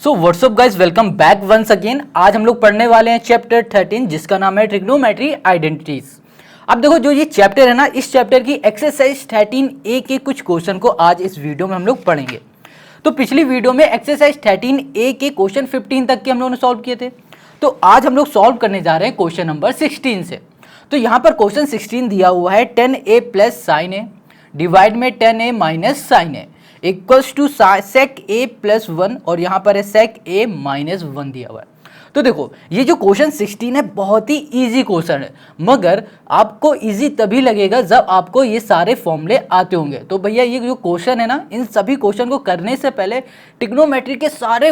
सो what's up guys, welcome back once again. आज हम लोग पढ़ने वाले हैं चैप्टर 13 जिसका नाम है ट्रिग्नोमेट्री आइडेंटिटीज। अब देखो, जो ये चैप्टर है ना, इस चैप्टर की एक्सरसाइज 13A के कुछ क्वेश्चन को आज इस वीडियो में हम लोग पढ़ेंगे। तो पिछली वीडियो में एक्सरसाइज 13A के क्वेश्चन 15 तक के हम लोगों ने सॉल्व किए थे। तो आज हम लोग सॉल्व करने जा रहे हैं क्वेश्चन नंबर 16 से। तो यहाँ पर क्वेश्चन 16 दिया हुआ है 10A प्लस साइन ए डिवाइड में 10A minus sine A equals to sec A plus 1 और यहाँ पर है सेक ए माइनस 1 दिया हुआ है। तो देखो, ये जो क्वेश्चन 16 है बहुत ही इजी क्वेश्चन है, मगर आपको इजी तभी लगेगा जब आपको ये सारे फॉर्मूले आते होंगे। तो भैया, ये जो क्वेश्चन है ना, इन सभी क्वेश्चन को करने से पहले ट्रिग्नोमेट्री के सारे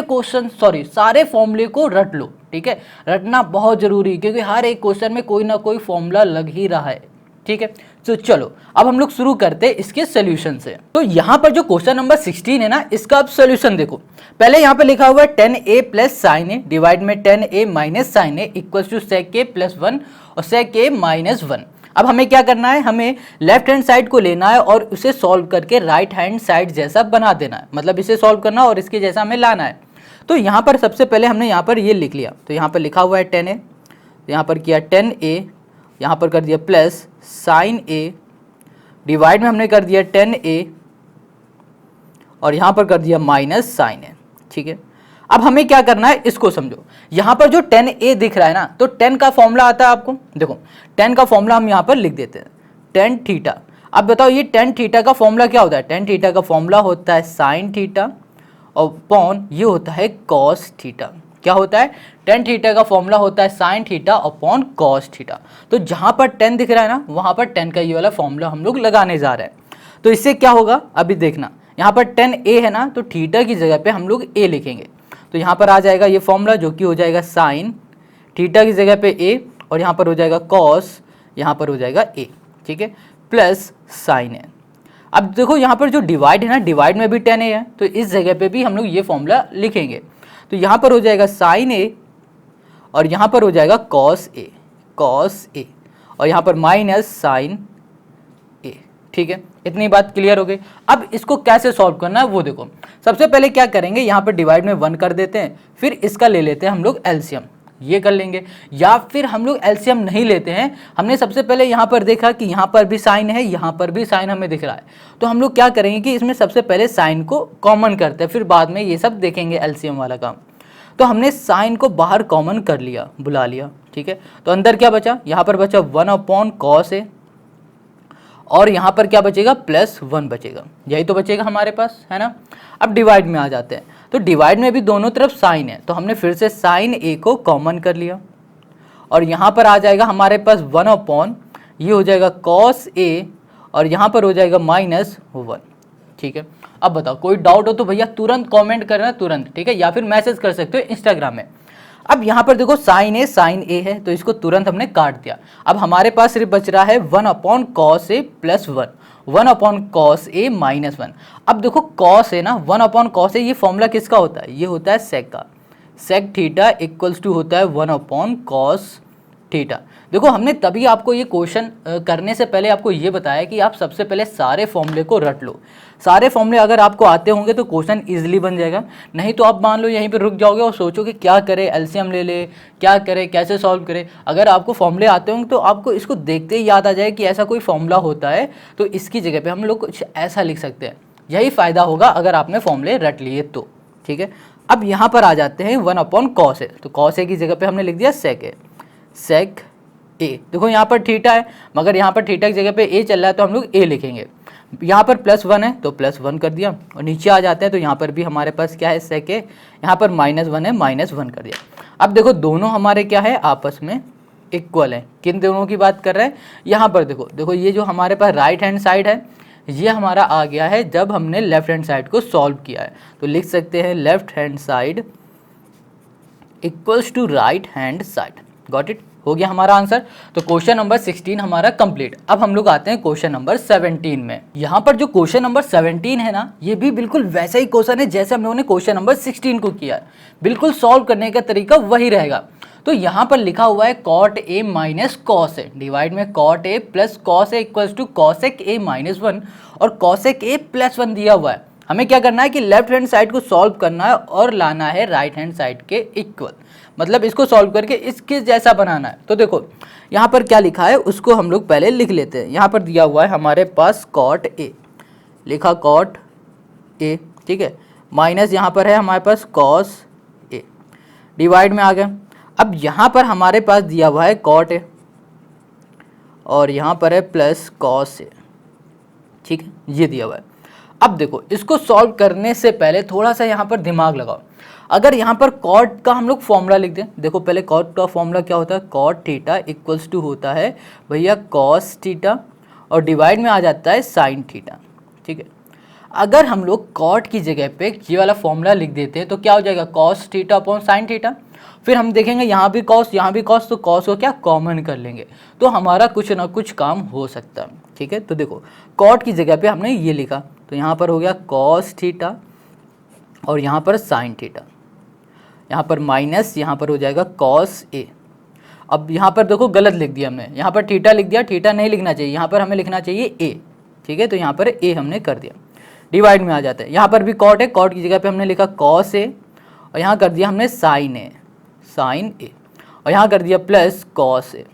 फॉर्मूले को रट लो। ठीक है, रटना बहुत जरूरी है क्योंकि हर एक क्वेश्चन में कोई ना कोई फॉर्मूला लग ही रहा है। ठीक है, तो चलो अब हम लोग शुरू करते हैं इसके सोल्यूशन से। तो यहाँ पर जो क्वेश्चन नंबर 16 है ना, इसका अब सोल्यूशन देखो। पहले यहाँ पे लिखा हुआ है 10A प्लस साइन ए डिवाइड में 10A minus sine A equals to sec A plus 1 और सेक ए माइनस 1। अब हमें क्या करना है, हमें लेफ्ट हैंड साइड को लेना है और उसे सॉल्व करके राइट हैंड साइड जैसा बना देना है। मतलब इसे सॉल्व करना और इसके जैसा हमें लाना है। तो यहाँ पर सबसे पहले हमने यहाँ पर ये लिख लिया। तो यहाँ पर लिखा हुआ है 10A, तो यहाँ पर किया 10A, यहाँ पर कर दिया प्लस साइन ए डिवाइड में हमने कर दिया 10A और यहाँ पर कर दिया माइनस साइन ए। ठीक है, अब हमें क्या करना है, इसको समझो। यहाँ पर जो 10A दिख रहा है ना, तो 10 का फॉर्मूला आता है आपको। देखो, 10 का फॉर्मूला हम यहाँ पर लिख देते हैं, tan थीटा। अब बताओ, ये tan थीटा का फॉर्मूला क्या होता है? tan थीटा का फॉर्मूला होता है साइन थीटा और अपॉन ये होता है कॉस थीटा। क्या होता है? tan थीटा का फॉर्मूला होता है sign theta upon cos theta. तो जहां पर 10 दिख रहा है ना, वहां पर 10 का ये वाला फॉर्मूला हम लोग लगाने जा रहे हैं। तो इससे क्या होगा, अभी देखना। यहाँ पर 10A है ना, तो थीटा की जगह पे हम लोग A लिखेंगे। तो यहाँ पर आ जाएगा ये फॉर्मूला, जो कि हो जाएगा साइन थीटा की जगह पे A और यहाँ पर हो जाएगा कॉस, यहाँ पर हो जाएगा A। ठीक है, प्लस साइन है। अब देखो, यहाँ पर जो डिवाइड है ना, डिवाइड में भी 10A है, तो इस जगह पे भी हम लोग ये फॉर्मूला लिखेंगे। तो यहाँ पर हो जाएगा साइन ए और यहाँ पर हो जाएगा कॉस ए और यहाँ पर माइनस साइन ए। ठीक है, इतनी बात क्लियर हो गई। अब इसको कैसे सॉल्व करना है वो देखो। सबसे पहले क्या करेंगे, यहाँ पर डिवाइड में 1 कर देते हैं, फिर इसका ले लेते हैं हम लोग एलसीएम, ये कर लेंगे। या फिर हम लोग एलसीएम नहीं लेते हैं, हमने सबसे पहले यहाँ पर देखा कि यहाँ पर भी साइन है, यहाँ पर भी साइन हमें दिख रहा है। तो हम लोग क्या करेंगे कि इसमें सबसे पहले साइन को कॉमन करते हैं, फिर बाद में ये सब देखेंगे एलसीएम वाला काम। तो हमने साइन को बाहर कॉमन कर लिया, बुला लिया। ठीक है, तो अंदर क्या बचा, यहाँ पर बचा 1 अपॉन कॉस ए और यहाँ पर क्या बचेगा, प्लस 1 बचेगा। यही तो बचेगा हमारे पास, है ना। अब डिवाइड में आ जाते हैं। तो डिवाइड में भी दोनों तरफ साइन है, तो हमने फिर से साइन ए को कॉमन कर लिया और यहाँ पर आ जाएगा हमारे पास 1 अपॉन, ये हो जाएगा कॉस ए और यहाँ पर हो जाएगा माइनस 1। ठीक है, अब बताओ, कोई डाउट हो तो भैया तुरंत कमेंट करना, तुरंत। ठीक है, या फिर मैसेज कर सकते हो इंस्टाग्राम में। अब यहाँ पर देखो, साइन ए है, तो इसको तुरंत हमने काट दिया। अब हमारे पास सिर्फ बच रहा है 1 upon cos A plus 1 upon cos A minus 1। अब देखो, कॉस है ना, 1 अपॉन कॉस ए, ये फॉर्मूला किसका होता है? ये होता है सेक का। सेक थीटा इक्वल्स टू होता है 1 अपॉन कॉस थीटा। देखो, हमने तभी आपको ये क्वेश्चन करने से पहले आपको ये बताया कि आप सबसे पहले सारे फॉर्मूले को रट लो। सारे फॉर्मूले अगर आपको आते होंगे तो क्वेश्चन इजीली बन जाएगा। नहीं तो आप मान लो यहीं पे रुक जाओगे और सोचोगे क्या करें, एलसीएम ले ले, क्या करें, कैसे सॉल्व करें। अगर आपको फॉर्मूले आते होंगे तो आपको इसको देखते ही याद आ जाए कि ऐसा कोई फॉर्मूला होता है, तो इसकी जगह पर हम लोग कुछ ऐसा लिख सकते हैं। यही फ़ायदा होगा अगर आपने फॉर्मूले रट लिए तो। ठीक है, अब यहाँ पर आ जाते हैं 1 अपॉन कॉस ए। तो कॉस ए की जगह पर हमने लिख दिया सेक ए, सेक ए। देखो, यहाँ पर थीटा है, मगर यहाँ पर थीटा की जगह पे ए चल रहा है, तो हम लोग ए लिखेंगे। यहाँ पर प्लस 1 है, तो प्लस 1 कर दिया और नीचे आ जाते हैं। तो यहाँ पर भी हमारे पास क्या है, सेक ए। यहाँ पर माइनस 1 है, माइनस 1 कर दिया। अब देखो, दोनों हमारे क्या है, आपस में इक्वल है। किन दोनों की बात कर रहे हैं? यहाँ पर देखो, ये जो हमारे पास राइट हैंड साइड है, ये हमारा आ गया है जब हमने लेफ्ट हैंड साइड को सॉल्व किया है। तो लिख सकते हैं left hand side equals to right hand side. Got it? हो गया हमारा आंसर। तो क्वेश्चन नंबर 16 हमारा कंप्लीट। अब हम लोग आते हैं क्वेश्चन नंबर 17 में। यहाँ पर जो क्वेश्चन नंबर 17 है ना, ये भी बिल्कुल वैसा ही क्वेश्चन है जैसे हम लोगों ने क्वेश्चन नंबर 16 को किया है। बिल्कुल सॉल्व करने का तरीका वही रहेगा। तो यहाँ पर लिखा हुआ है cot A minus cos A divide में cot A plus cos A equals to cosec A minus 1 और कॉसेक ए प्लस 1 दिया हुआ है। हमें क्या करना है कि लेफ्ट हैंड साइड को सॉल्व करना है और लाना है राइट हैंड साइड के इक्वल, मतलब इसको सॉल्व करके इसके जैसा बनाना है। तो देखो यहाँ पर क्या लिखा है उसको हम लोग पहले लिख लेते हैं। यहाँ पर दिया हुआ है हमारे पास कॉट ए, लिखा कॉट ए, ठीक है, माइनस यहाँ पर है हमारे पास कॉस ए, डिवाइड में आ गए। अब यहाँ पर हमारे पास दिया हुआ है कॉट ए और यहाँ पर है प्लस कॉस ए, ठीक है, ये दिया हुआ है। अब देखो इसको सॉल्व करने से पहले थोड़ा सा यहाँ पर दिमाग लगाओ। अगर यहाँ पर कॉट का हम लोग फॉर्मूला लिख दें, देखो पहले कॉट का फॉर्मूला क्या होता है, कॉट थीटा इक्वल्स टू होता है भैया कॉस थीटा और डिवाइड में आ जाता है साइन थीटा, ठीक है। अगर हम लोग कॉट की जगह पे ये वाला फॉर्मूला लिख देते हैं तो क्या हो जाएगा, cos theta upon sine theta. फिर हम देखेंगे यहाँ भी कॉस यहाँ भी कॉस, तो कॉस को क्या कॉमन कर लेंगे तो हमारा कुछ ना कुछ काम हो सकता है, ठीक है। तो देखो कॉट की जगह पे हमने ये लिखा तो यहाँ पर हो गया कॉस थीटा और यहाँ पर साइन थीटा, यहाँ पर माइनस यहाँ पर हो जाएगा कॉस ए। अब यहाँ पर देखो गलत लिख दिया हमने, यहाँ पर थीटा लिख दिया, थीटा नहीं लिखना चाहिए, यहाँ पर हमें लिखना चाहिए ए, ठीक है। तो यहाँ पर ए हमने कर दिया, डिवाइड में आ जाता है। यहाँ पर भी कॉट है, कॉट की जगह पे हमने लिखा कॉस ए और यहाँ कर दिया हमने साइन ए, साइन ए और यहाँ कर दिया plus cos A,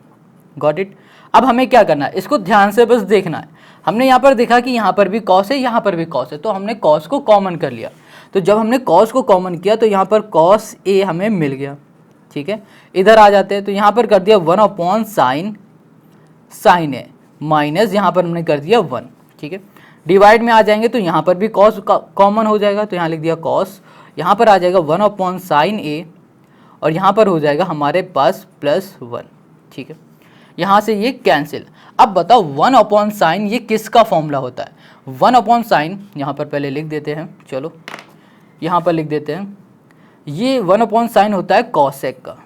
got it. अब हमें क्या करना है, इसको ध्यान से बस देखना है। हमने यहाँ पर देखा कि यहाँ पर भी कॉस है, यहाँ पर भी कॉस है, तो हमने कॉस को कॉमन कर लिया। तो जब हमने कॉस को कॉमन किया तो यहाँ पर कॉस ए हमें मिल गया, ठीक है। इधर आ जाते हैं तो यहाँ पर कर दिया 1 अपॉन साइन साइन ए माइनस यहाँ पर हमने कर दिया 1, ठीक है। डिवाइड में आ जाएंगे तो यहाँ पर भी कॉस कॉमन हो जाएगा तो यहाँ लिख दिया कॉस, यहाँ पर आ जाएगा 1 अपॉन साइन ए और यहाँ पर हो जाएगा हमारे पास प्लस 1, ठीक है। यहाँ से ये कैंसिल। अब बताओ 1 अपॉन साइन ये किसका फॉर्मूला होता है, 1 अपॉन साइन यहाँ पर पहले लिख देते हैं, चलो यहाँ पर लिख देते हैं, ये 1 अपॉन साइन होता है कॉसेक का,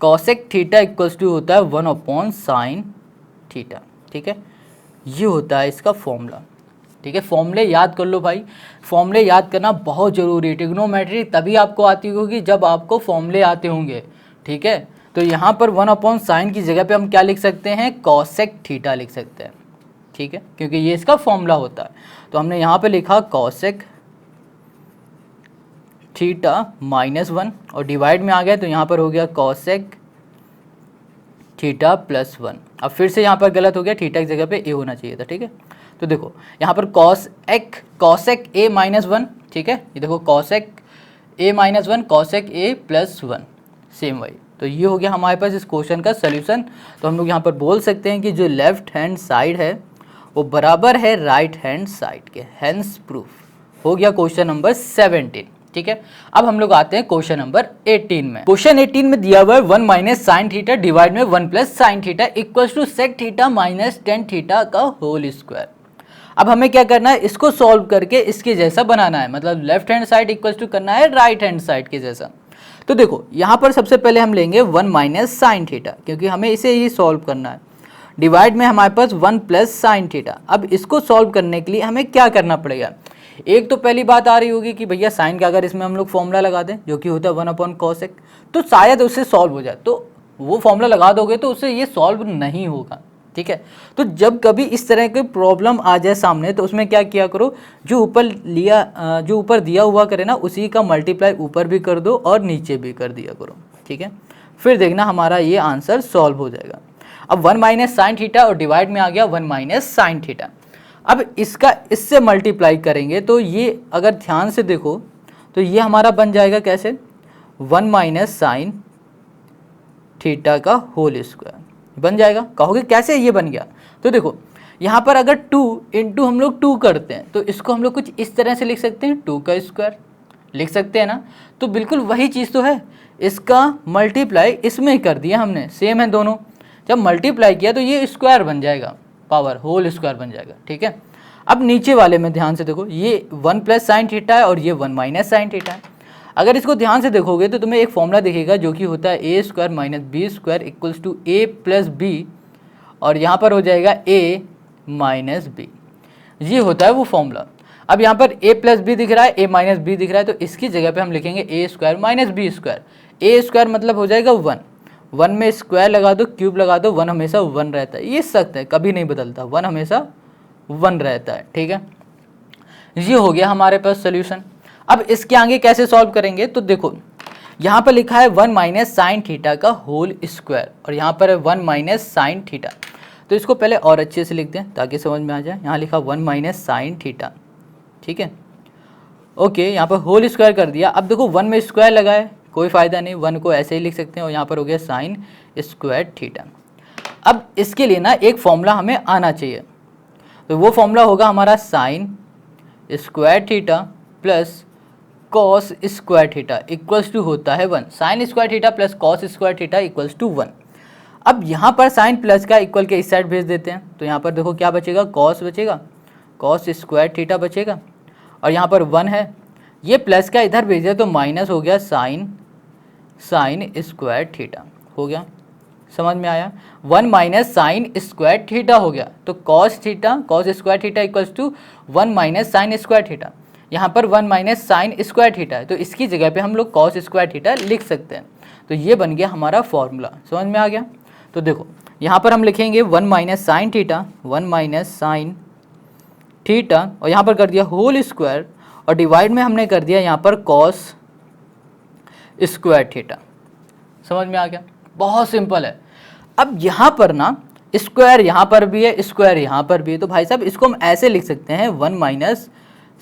कॉसेक थीटा इक्वल्स टू होता है 1 अपॉन साइन थीटा, ठीक है। ये होता है इसका फॉर्मूला, ठीक है। फॉर्मूले याद कर लो भाई, फॉर्मूले याद करना बहुत ज़रूरी है। ट्रिग्नोमेट्री तभी आपको आती होगी जब आपको फॉर्मूले आते होंगे, ठीक है। तो यहाँ पर 1 अपॉन साइन की जगह पे हम क्या लिख सकते हैं, कॉसेक थीटा लिख सकते हैं, ठीक है, क्योंकि ये इसका फॉर्मूला होता है। तो हमने यहाँ पे लिखा कॉसेक थीटा माइनस 1 और डिवाइड में आ गया तो यहाँ पर हो गया कॉसेक थीटा प्लस 1। अब फिर से यहाँ पर गलत हो गया, थीटा की जगह पे ए होना चाहिए था, ठीक है। तो देखो यहाँ पर कॉसेक ए माइनस 1, ठीक है, ये देखो cosec A minus 1 cosec A plus 1 same वही। तो ये हो गया हमारे पास इस क्वेश्चन का सोल्यूशन। तो हम लोग यहाँ पर बोल सकते हैं कि जो लेफ्ट हैंड साइड है वो बराबर है राइट हैंड साइड के, हेंस प्रूफ हो गया क्वेश्चन नंबर 17, ठीक है। अब हम लोग आते हैं क्वेश्चन नंबर 18 में। क्वेश्चन 18 में दिया हुआ है 1 माइनस साइन थीटा डिवाइड में 1 plus sine theta equals to sec theta minus tan theta का होल स्क्वायर। अब हमें क्या करना है, इसको सॉल्व करके इसके जैसा बनाना है, मतलब left hand side equals to करना है राइट हैंड साइड के जैसा। तो देखो यहाँ पर सबसे पहले हम लेंगे 1 माइनस साइन थीटा, क्योंकि हमें इसे ही सॉल्व करना है। डिवाइड में हमारे पास 1 प्लस साइन थीटा। अब इसको सॉल्व करने के लिए हमें क्या करना पड़ेगा, एक तो पहली बात आ रही होगी कि भैया साइन का अगर इसमें हम लोग फॉर्मूला लगा दें जो कि होता है 1 अपॉन कॉसेक, तो शायद उससे सॉल्व हो जाए। तो वो फॉर्मूला लगा दोगे तो उससे ये सॉल्व नहीं होगा, ठीक है। तो जब कभी इस तरह की प्रॉब्लम आ जाए सामने तो उसमें क्या किया करो, जो ऊपर दिया हुआ करे ना उसी का मल्टीप्लाई ऊपर भी कर दो और नीचे भी कर दिया करो, ठीक है। फिर देखना हमारा ये आंसर सॉल्व हो जाएगा। अब 1 माइनस साइन थीटा और डिवाइड में आ गया 1 माइनस साइन थीटा। अब इसका इससे मल्टीप्लाई करेंगे तो ये अगर ध्यान से देखो तो ये हमारा बन जाएगा कैसे, 1 माइनस साइन थीटा का होल स्क्वायर बन जाएगा। कहोगे कैसे ये बन गया, तो देखो यहाँ पर अगर 2 इंटू हम लोग 2 करते हैं तो इसको हम लोग कुछ इस तरह से लिख सकते हैं, 2 का स्क्वायर लिख सकते हैं ना। तो बिल्कुल वही चीज़ तो है, इसका मल्टीप्लाई इसमें कर दिया हमने, सेम है दोनों। जब मल्टीप्लाई किया तो ये स्क्वायर बन जाएगा, पावर होल स्क्वायर बन जाएगा, ठीक है। अब नीचे वाले में ध्यान से देखो, ये 1 प्लस साइन थीटा है और ये 1 माइनस साइन थीटा है। अगर इसको ध्यान से देखोगे तो तुम्हें एक फॉर्मूला दिखेगा जो कि होता है ए square minus B square equals to A plus B, और यहाँ पर हो जाएगा ए माइनस बी, ये होता है वो फॉर्मूला। अब यहाँ पर a प्लस बी दिख रहा है, a माइनस बी दिख रहा है, तो इसकी जगह पे हम लिखेंगे ए स्क्वायर माइनस बी स्क्वायर। ए स्क्वायर मतलब हो जाएगा 1, 1 में स्क्वायर लगा दो, क्यूब लगा दो, 1 हमेशा 1 रहता है, ये सख्त है, कभी नहीं बदलता, 1 हमेशा 1 रहता है, ठीक है। ये हो गया हमारे पास सोल्यूशन। अब इसके आगे कैसे सॉल्व करेंगे, तो देखो यहाँ पर लिखा है 1 माइनस साइन थीटा का होल स्क्वायर और यहाँ पर है 1 माइनस साइन थीटा। तो इसको पहले और अच्छे से लिख दें ताकि समझ में आ जाए। यहाँ लिखा 1 माइनस साइन थीटा, ठीक है, ओके। यहाँ पर होल स्क्वायर कर दिया। अब देखो 1 में स्क्वायर लगाए, कोई फ़ायदा नहीं, 1 को ऐसे ही लिख सकते हैं और यहाँ पर हो गया साइन स्क्वायर थीटा। अब इसके लिए ना एक फॉर्मूला हमें आना चाहिए, तो वो फॉर्मूला होगा हमारा sine square theta plus cos square theta equals to होता है 1। Sine square theta plus cos square theta equals to 1। अब यहाँ पर साइन प्लस का इक्वल के इस साइड भेज देते हैं, तो यहाँ पर देखो क्या बचेगा, कॉस बचेगा, कॉस स्क्वायर थीटा बचेगा और यहाँ पर 1 है, ये प्लस का इधर भेज दिया तो माइनस हो गया साइन स्क्वायर थीटा हो गया। समझ में आया, 1 माइनस साइन स्क्वायर थीटा हो गया। तो cos theta cos square theta equals to 1 minus sine square theta. यहाँ पर 1 माइनस साइन स्क्वायर थीटा है तो इसकी जगह पे हम लोग कॉस स्क्वायर थीटा लिख सकते हैं। तो ये बन गया हमारा फॉर्मूला, समझ में आ गया। तो देखो यहाँ पर हम लिखेंगे 1 minus sine theta, 1 minus sine theta और यहाँ पर कर दिया होल स्क्वायर और डिवाइड में हमने कर दिया यहाँ पर कॉस स्क्वायर थीटा। समझ में आ गया, बहुत सिंपल है। अब यहाँ पर ना स्क्वायर यहाँ पर भी है, स्क्वायर यहाँ पर भी है, तो भाई साहब इसको हम ऐसे लिख सकते हैं 1 माइनस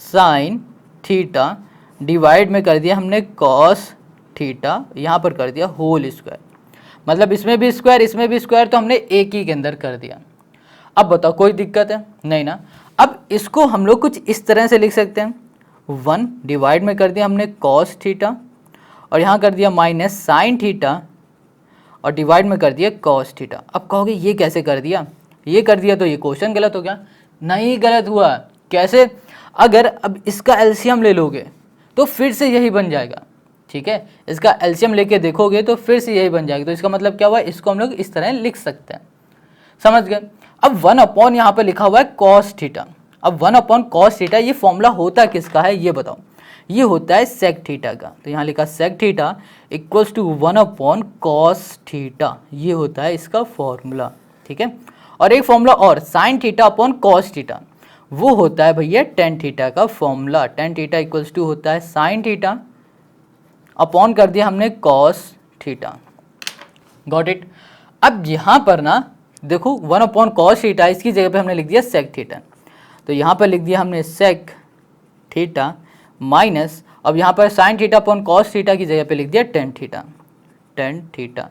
साइन थीटा डिवाइड में कर दिया हमने कॉस थीटा, यहाँ पर कर दिया होल स्क्वायर। मतलब इसमें भी स्क्वायर इसमें भी स्क्वायर, तो हमने एक ही के अंदर कर दिया। अब बताओ कोई दिक्कत है नहीं ना। अब इसको हम लोग कुछ इस तरह से लिख सकते हैं, 1 डिवाइड में कर दिया हमने कॉस थीटा और यहाँ कर दिया माइनस साइन थीटा और डिवाइड में कर दिया कॉस थीटा। अब कहोगे ये कैसे कर दिया, ये कर दिया तो ये क्वेश्चन गलत हो गया। नहीं गलत हुआ, कैसे, अगर अब इसका एलसीएम ले लोगे तो फिर से यही बन जाएगा, ठीक है। इसका एलसीएम लेके देखोगे तो फिर से यही बन जाएगा। तो इसका मतलब क्या हुआ, इसको हम लोग इस तरह लिख सकते हैं, समझ गए। अब 1 अपॉन यहाँ पे लिखा हुआ है कॉस थीटा। अब 1 अपॉन कॉस थीटा ये फॉर्मूला होता किसका है ये बताओ, ये होता है सेक थीटा का। तो यहाँ लिखा sec theta equals to 1 upon cos theta, ये होता है इसका फॉर्मूला, ठीक है। और एक फॉर्मूला और sine theta upon cos theta, वो होता है भैया टेन थीटा का formula. Tan theta equals to होता है साइन थीटा अपॉन कर दिया हमने कॉस थीटा। Got it. अब यहाँ पर ना देखो 1 अपॉन कॉस थीटा, इसकी जगह पे हमने लिख दिया सेक थीटा। तो यहाँ पर लिख दिया हमने सेक थीटा माइनस, अब यहाँ पर sign theta upon cos theta की जगह पे लिख दिया टेन थीटा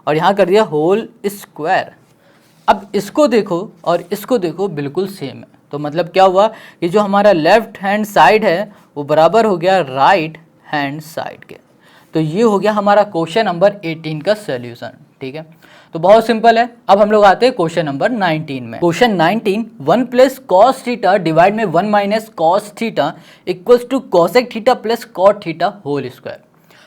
और यहाँ कर दिया होल स्क्वायर। अब इसको देखो और इसको देखो बिल्कुल सेम है, तो मतलब क्या हुआ कि जो हमारा लेफ्ट हैंड साइड है वो बराबर हो गया राइट हैंड साइड के। तो ये हो गया हमारा क्वेश्चन नंबर 18 का सॉल्यूशन, ठीक है। तो बहुत सिंपल है। अब हम लोग आते हैं क्वेश्चन नंबर 19 में। Question 19, 1 plus cos theta divide में 1 minus cos theta equals to cosec theta plus cot theta whole square.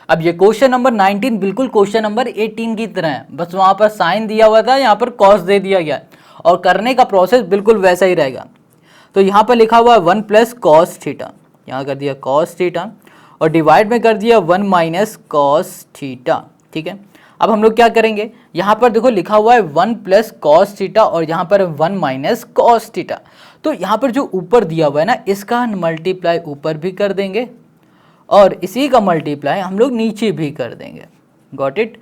अब ये क्वेश्चन नंबर 19 बिल्कुल क्वेश्चन नंबर 18 की तरह है, बस वहाँ पर साइन दिया हुआ था, यहाँ पर कॉस दे दिया गया और करने का प्रोसेस बिल्कुल वैसा ही रहेगा। तो यहाँ पर लिखा हुआ है 1 प्लस कॉस थीटा, यहाँ कर दिया कॉस थीटा और डिवाइड में कर दिया 1 माइनस कॉस थीटा, ठीक है। अब हम लोग क्या करेंगे, यहाँ पर देखो लिखा हुआ है 1 प्लस कॉस थीटा और यहाँ पर 1 माइनस कॉस थीटा। तो यहाँ पर जो ऊपर दिया हुआ है ना, इसका मल्टीप्लाई ऊपर भी कर देंगे और इसी का मल्टीप्लाई हम लोग नीचे भी कर देंगे। Got it.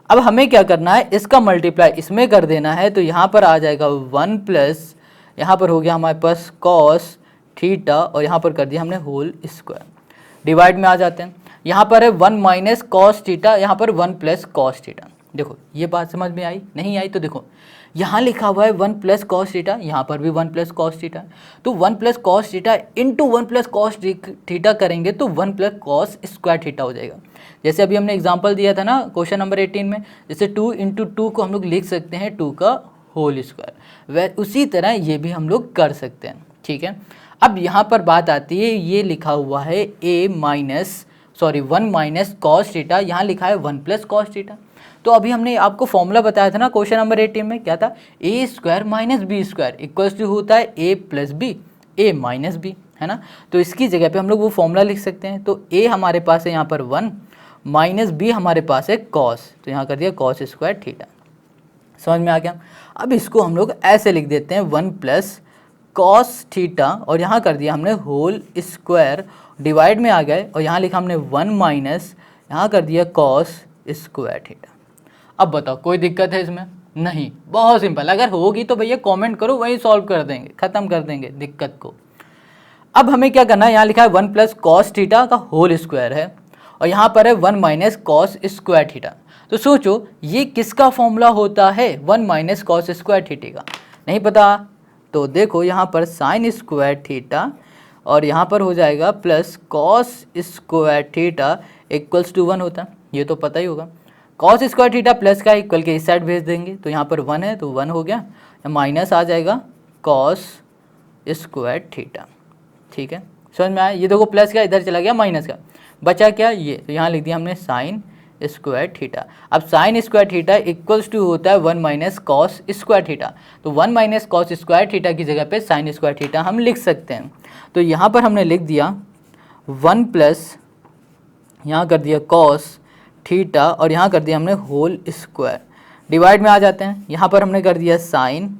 अब हमें क्या करना है, इसका मल्टीप्लाई इसमें कर देना है। तो यहाँ पर आ जाएगा 1 प्लस, यहाँ पर हो गया हमारे पास कॉस थीटा और यहाँ पर कर दिया हमने होल स्क्वायर। डिवाइड में आ जाते हैं, यहाँ पर है 1 माइनस कॉस थीटा, यहाँ पर 1 प्लस कॉस थीटा। देखो ये बात समझ में आई, नहीं आई तो देखो यहाँ लिखा हुआ है 1 प्लस कॉस थीटा, यहाँ पर भी 1 प्लस कॉस थीटा। तो 1 plus cos theta into 1 plus cos theta करेंगे तो 1 प्लस कॉस स्क्वायर थीटा हो जाएगा। जैसे अभी हमने एग्जांपल दिया था ना क्वेश्चन नंबर 18 में, जैसे 2 इंटू 2 को हम लोग लिख सकते हैं 2 का होल स्क्वायर, वह उसी तरह ये भी हम लोग कर सकते हैं, ठीक है। अब यहाँ पर बात आती है, ये लिखा हुआ है 1 माइनस कॉस थीटा, यहाँ लिखा है 1 प्लस कॉस थीटा। तो अभी हमने आपको फॉर्मूला बताया था ना क्वेश्चन नंबर 18 में, क्या था, A square minus B square equals to होता है A plus B, A minus B, है ना। तो इसकी जगह पे हम लोग वो फॉर्मूला लिख सकते हैं। तो ए हमारे पास है यहाँ पर 1 माइनस बी हमारे पास है कॉस, तो यहाँ कर दिया कॉस स्क्वायर थीटा। समझ में आ गया। अब इसको हम लोग ऐसे लिख देते हैं 1 प्लस कॉस थीटा और यहाँ कर दिया हमने होल स्क्वायर, डिवाइड में आ गए और यहाँ लिखा हमने 1 माइनस यहाँ कर दिया कॉस स्क्वायर थीटा। अब बताओ कोई दिक्कत है इसमें? नहीं, बहुत सिंपल। अगर होगी तो भैया कमेंट करो, वही सॉल्व कर देंगे, खत्म कर देंगे दिक्कत को। अब हमें क्या करना है, यहाँ लिखा है 1 प्लस कॉस थीटा का होल स्क्वायर है और यहाँ पर है 1 माइनस कॉस स्क्वायर थीटा। तो सोचो ये किसका फॉर्मूला होता है? 1 माइनस कॉस स्क्वायर थीटा का। नहीं पता तो देखो यहाँ पर साइन स्क्वायर थीटा और यहाँ पर हो जाएगा plus cos square theta equals to 1 होता है, ये तो पता ही होगा। कॉस स्क्वायर थीटा प्लस का इक्वल के इस साइड भेज देंगे तो यहाँ पर 1 है तो 1 हो गया, माइनस आ जाएगा कॉस स्क्वायर थीटा। ठीक है, समझ में आया? ये देखो प्लस का इधर चला गया माइनस का, बचा क्या ये, तो यहाँ लिख दिया हमने साइन स्क्वायर थीटा। अब sine square theta equals to होता है 1 माइनस कॉस स्क्वायर थीटा, तो 1 माइनस कॉस स्क्वायर थीटा की जगह पे साइन स्क्वायर थीटा हम लिख सकते हैं। तो यहाँ पर हमने लिख दिया 1 प्लस यहाँ कर दिया कॉस थीटा और यहाँ कर दिया हमने होल स्क्वायर, डिवाइड में आ जाते हैं। यहाँ पर हमने कर दिया साइन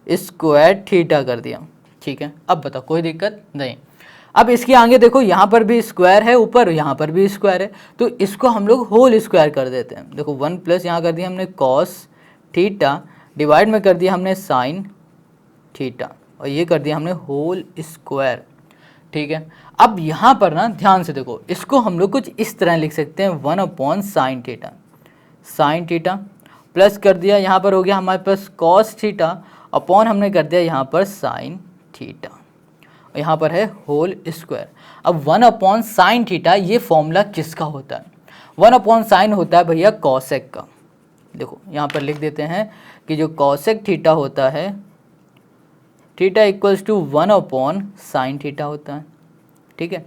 स्क्वायर थीटा कर दिया। ठीक है, अब बताओ कोई दिक्कत नहीं। अब इसके आगे देखो यहाँ पर भी स्क्वायर है ऊपर, यहाँ पर भी स्क्वायर है, तो इसको हम लोग होल स्क्वायर कर देते हैं। देखो 1 प्लस यहाँ कर दिया हमने कॉस थीटा, डिवाइड में कर दिया हमने साइन थीटा और ये कर दिया हमने होल स्क्वायर। ठीक है, अब यहाँ पर ना ध्यान से देखो, इसको हम लोग कुछ इस तरह लिख सकते हैं 1 upon sine theta, sine theta plus कर दिया यहाँ पर हो गया हमारे पास कॉस थीटा अपॉन हमने कर दिया यहाँ पर साइन थीटा और यहाँ पर है होल स्क्वायर। अब 1 अपॉन साइन थीटा ये फॉर्मूला किसका होता है? 1 अपॉन साइन होता है भैया कॉसेक का। देखो यहाँ पर लिख देते हैं कि जो कॉसेक थीटा होता है, theta equals to 1 upon sine theta होता है। ठीक है,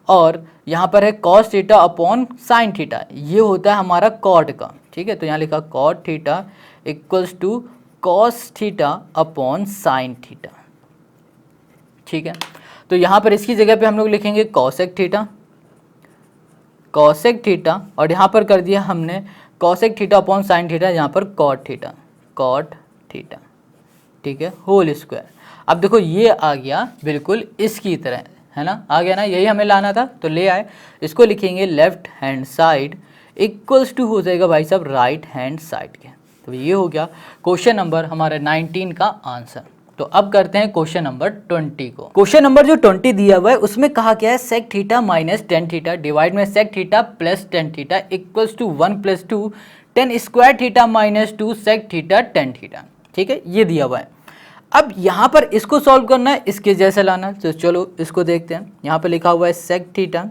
और यहाँ पर है cos theta upon sine theta, ये होता है हमारा कॉट का। ठीक है, तो यहाँ लिखा cot theta equals to cos theta upon sine theta. ठीक है, तो यहाँ पर इसकी जगह पे हम लोग लिखेंगे कॉसेक थीटा, कॉसेक थीटा और यहाँ पर कर दिया हमने cosec theta upon sine theta, यहाँ पर कॉट थीटा, कॉट थीटा। ठीक है, होल स्क्वायर। अब देखो ये आ गया बिल्कुल इसकी तरह, है ना, आ गया ना, यही हमें लाना था तो ले आए। इसको लिखेंगे left hand side equals to हो जाएगा भाई साहब राइट हैंड साइड के। तो ये हो गया क्वेश्चन नंबर हमारे 19 का आंसर। तो अब करते हैं क्वेश्चन नंबर 20 को। क्वेश्चन नंबर जो 20 दिया हुआ है उसमें कहा गया है sec theta minus tan theta divide में sec theta plus tan theta equals to 1 plus 2 tan square theta minus 2 sec theta tan theta. ठीक है, ये दिया हुआ है। अब यहाँ पर इसको सॉल्व करना है, इसके जैसे लाना है, तो चलो इसको देखते हैं। यहाँ पर लिखा हुआ है सेक थीटा,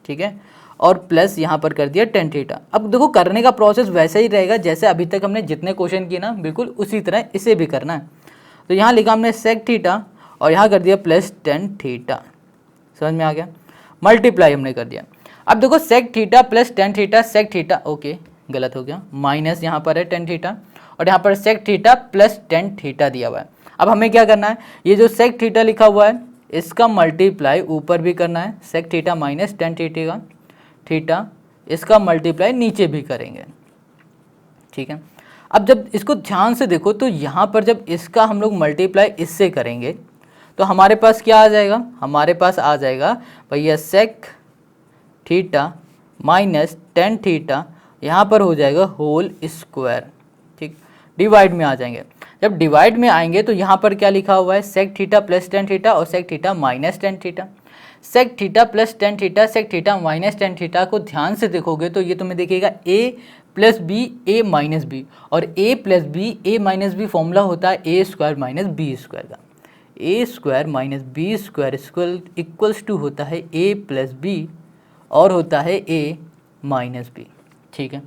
ठीक है, और प्लस यहाँ पर कर दिया टेन थीटा। अब देखो करने का प्रोसेस वैसा ही रहेगा जैसे अभी तक हमने जितने क्वेश्चन किए ना, बिल्कुल उसी तरह इसे भी करना है। तो यहाँ लिखा हमने सेक थीटा और यहाँ कर दिया प्लस टेन थीटा, समझ में आ गया, मल्टीप्लाई हमने कर दिया। अब देखो sec theta plus tan theta, sec theta, okay गलत हो गया, माइनस यहाँ पर है टेन थीटा और यहाँ पर sec theta plus tan theta दिया हुआ है। अब हमें क्या करना है, ये जो सेक थीटा लिखा हुआ है इसका मल्टीप्लाई ऊपर भी करना है, sec theta minus tan theta का थीटा, इसका मल्टीप्लाई नीचे भी करेंगे। ठीक है, अब जब इसको ध्यान से देखो तो यहाँ पर जब इसका हम लोग मल्टीप्लाई इससे करेंगे तो हमारे पास क्या आ जाएगा, हमारे पास आ जाएगा भैया sec theta minus tan theta, यहाँ पर हो जाएगा होल स्क्वायर। ठीक, डिवाइड में आ जाएंगे। जब डिवाइड में आएंगे तो यहाँ पर क्या लिखा हुआ है, sec theta plus tan theta और sec theta minus tan theta. Sec theta plus tan theta, sec theta minus tan theta को ध्यान से देखोगे तो ये तुम्हें देखिएगा A plus B A minus B, और A plus B A minus B formula होता है ए स्क्वायर माइनस बी स्क्वायर का। A square minus B square equals to होता है ए प्लस बी और होता है ए माइनस बी। ठीक है,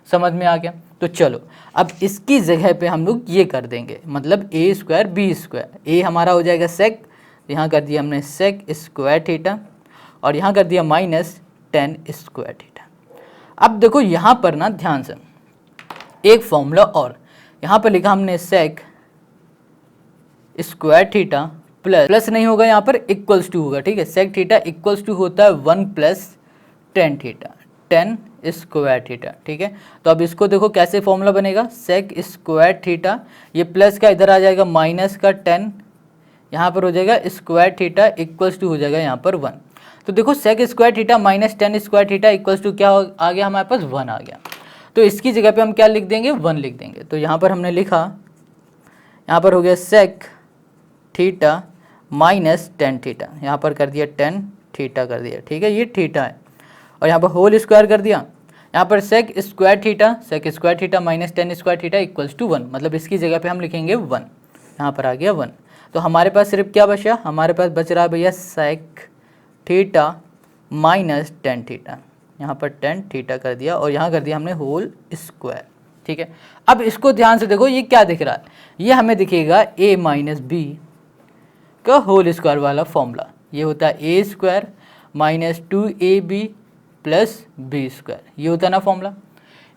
समझ में आ गया। तो चलो अब इसकी जगह पे हम लोग ये कर देंगे, मतलब ए स्क्वायर बी स्क्वायर, ए हमारा हो जाएगा सेक, यहाँ कर दिया हमने सेक स्क्वायर थीटा और यहाँ कर दिया माइनस टेन स्क्वायर थीटा। अब देखो यहाँ पर ना ध्यान से एक फॉर्मूला और, यहाँ पर लिखा हमने सेक स्क्वायर थीटा प्लस नहीं होगा, यहाँ पर इक्वल्स टू होगा। ठीक है, सेक थीटा इक्वल्स टू होता है 1 plus tan theta, ten square theta. ठीक है, तो अब इसको देखो कैसे फॉर्मूला बनेगा, सेक स्क्वायर थीटा, ये प्लस का इधर आ जाएगा माइनस का टेन, यहाँ पर हो जाएगा स्क्वायर थीटा इक्वल्स टू हो जाएगा यहाँ पर 1। तो देखो sec square theta minus tan square theta equals to क्या आ गया हमारे पास 1 आ गया। तो इसकी जगह पे हम क्या लिख देंगे 1 लिख देंगे। तो यहाँ पर हमने लिखा, यहाँ पर हो गया sec theta minus tan theta, यहाँ पर कर दिया टेन थीटा कर दिया, ठीक है, ये थीटा है, और यहाँ पर होल स्क्वायर कर दिया। यहाँ पर sec square theta minus tan square theta equals to 1, मतलब इसकी जगह पे हम लिखेंगे 1, यहाँ पर आ गया 1। तो हमारे पास सिर्फ क्या बचा, हमारे पास बच रहा है भैया sec theta minus tan theta, यहाँ पर टेन थीटा कर दिया और यहाँ कर दिया हमने होल स्क्वायर, ठीक है। अब इसको ध्यान से देखो, ये क्या दिख रहा है, ये हमें दिखेगा a माइनस बी का होल स्क्वायर वाला फॉर्मूला। ये होता है ए square minus 2ab plus b square, ये होता है ना formula.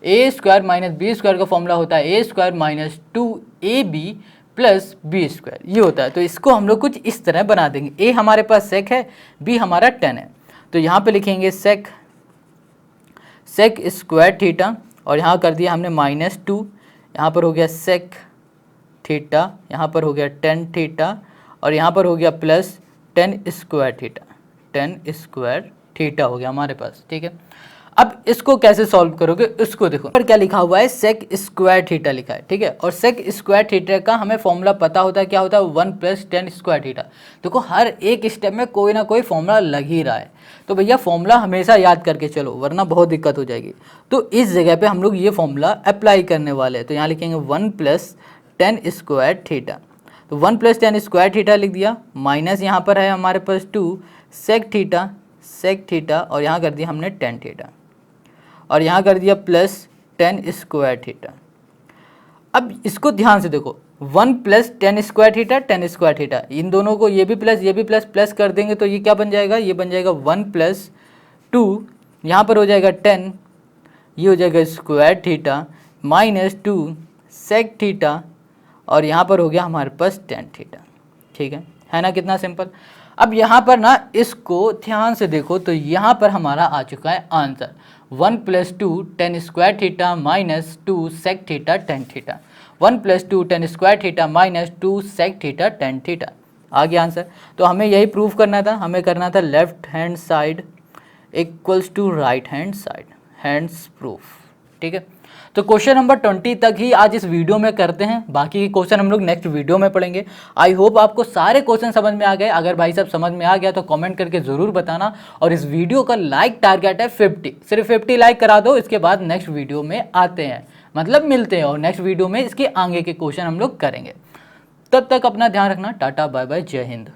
A square minus B square का फॉर्मूला होता है ए square minus 2ab plus b square, ये होता है। तो इसको हम लोग कुछ इस तरह बना देंगे, ए हमारे पास सेक है, बी हमारा टेन है, तो यहाँ पे लिखेंगे सेक स्क्वायर थीटा और यहाँ कर दिया हमने माइनस 2, यहाँ पर हो गया सेक थीटा, यहाँ पर हो गया टेन थीटा और यहाँ पर हो गया प्लस टेन स्क्वायर थीटा हो गया हमारे पास, ठीक है। अब इसको कैसे सॉल्व करोगे, इसको देखो पर क्या लिखा हुआ है, सेक स्क्वायर थीटा लिखा है, ठीक है। और सेक स्क्वायर थीटा का हमें फॉर्मूला पता होता है, क्या होता है 1 प्लस टेन स्क्वायर थीटा। देखो हर एक स्टेप में कोई ना कोई फॉर्मूला लग ही रहा है, तो भैया फॉर्मूला हमेशा याद करके चलो वरना बहुत दिक्कत हो जाएगी। तो इस जगह पे हम लोग ये फॉर्मूला अप्लाई करने वाले हैं, तो यहाँ लिखेंगे 1 प्लस टेन स्क्वायर थीटा, तो 1 प्लस टेन स्क्वायर थीटा लिख दिया, माइनस यहाँ पर है हमारे पास 2 सेक थीटा और यहाँ कर दिया हमने टेन थीटा और यहाँ कर दिया प्लस टेन स्क्वायर थीटा। अब इसको ध्यान से देखो, 1 प्लस टेन स्क्वायर थीटा, इन दोनों को ये भी प्लस प्लस कर देंगे तो ये क्या बन जाएगा, ये बन जाएगा 1 प्लस 2, यहाँ पर हो जाएगा 10, ये हो जाएगा square theta minus 2 sec theta और यहाँ पर हो गया हमारे पास टेन थीटा, ठीक है ना, कितना सिंपल। अब यहाँ पर ना इसको ध्यान से देखो, तो यहाँ पर हमारा आ चुका है answer 1 plus 2 tan square theta minus 2 sec theta tan theta, 1 plus 2 tan square theta minus 2 sec theta tan theta, आ गया आंसर। तो हमें यही प्रूव करना था, हमें करना था left hand side equals to right hand side, hence proof, ठीक है। तो क्वेश्चन नंबर 20 तक ही आज इस वीडियो में करते हैं, बाकी के क्वेश्चन हम लोग नेक्स्ट वीडियो में पढ़ेंगे। आई होप आपको सारे क्वेश्चन समझ में आ गए। अगर भाई साहब समझ में आ गया तो कमेंट करके ज़रूर बताना, और इस वीडियो का लाइक टारगेट है 50, सिर्फ 50 लाइक करा दो, इसके बाद नेक्स्ट वीडियो में आते हैं, मतलब मिलते हैं, और नेक्स्ट वीडियो में इसके आगे के क्वेश्चन हम लोग करेंगे। तब तक अपना ध्यान रखना, टाटा बाय बाय, जय हिंद।